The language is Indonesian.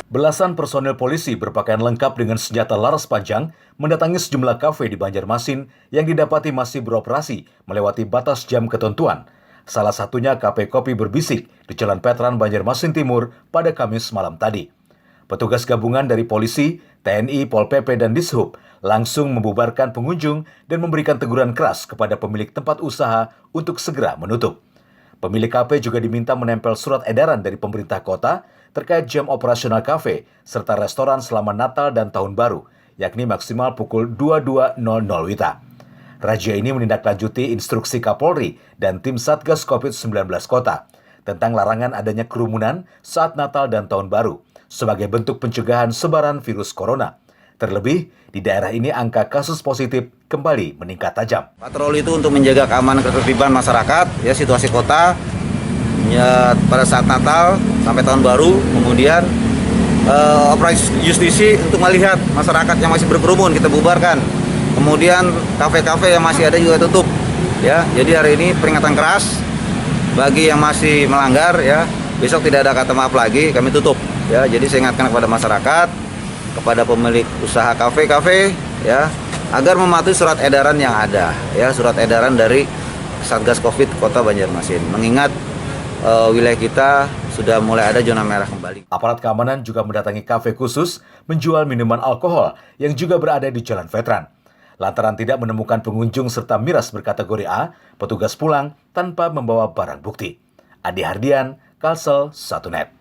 Belasan personel polisi berpakaian lengkap dengan senjata laras panjang mendatangi sejumlah kafe di Banjarmasin yang didapati masih beroperasi melewati batas jam ketentuan. Salah satunya Kafe Kopi Berbisik di Jalan Veteran Banjarmasin Timur pada Kamis malam tadi. Petugas gabungan dari polisi, TNI, Pol PP, dan Dishub langsung membubarkan pengunjung dan memberikan teguran keras kepada pemilik tempat usaha untuk segera menutup. Pemilik kafe juga diminta menempel surat edaran dari pemerintah kota terkait jam operasional kafe serta restoran selama Natal dan Tahun Baru, yakni maksimal pukul 22.00 WITA. Razia ini menindaklanjuti instruksi Kapolri dan tim Satgas COVID-19 Kota tentang larangan adanya kerumunan saat Natal dan Tahun Baru sebagai bentuk pencegahan sebaran virus corona. Terlebih, di daerah ini angka kasus positif kembali meningkat tajam. Patroli itu untuk menjaga keamanan ketertiban masyarakat, ya situasi kota ya, pada saat Natal sampai Tahun Baru, kemudian operasi justisi untuk melihat masyarakat yang masih berkerumun kita bubarkan. Kemudian kafe-kafe yang masih ada juga tutup. Ya, jadi hari ini peringatan keras bagi yang masih melanggar, ya. Besok tidak ada kata maaf lagi, kami tutup. Ya, jadi saya ingatkan kepada masyarakat, kepada pemilik usaha kafe-kafe, ya, agar mematuhi surat edaran yang ada, ya, surat edaran dari Satgas Covid Kota Banjarmasin. Mengingat wilayah kita sudah mulai ada zona merah kembali. Aparat keamanan juga mendatangi kafe khusus menjual minuman alkohol yang juga berada di Jalan Veteran. Lantaran tidak menemukan pengunjung serta miras berkategori A, petugas pulang tanpa membawa barang bukti. Adi Hardian, Kalsel 1net.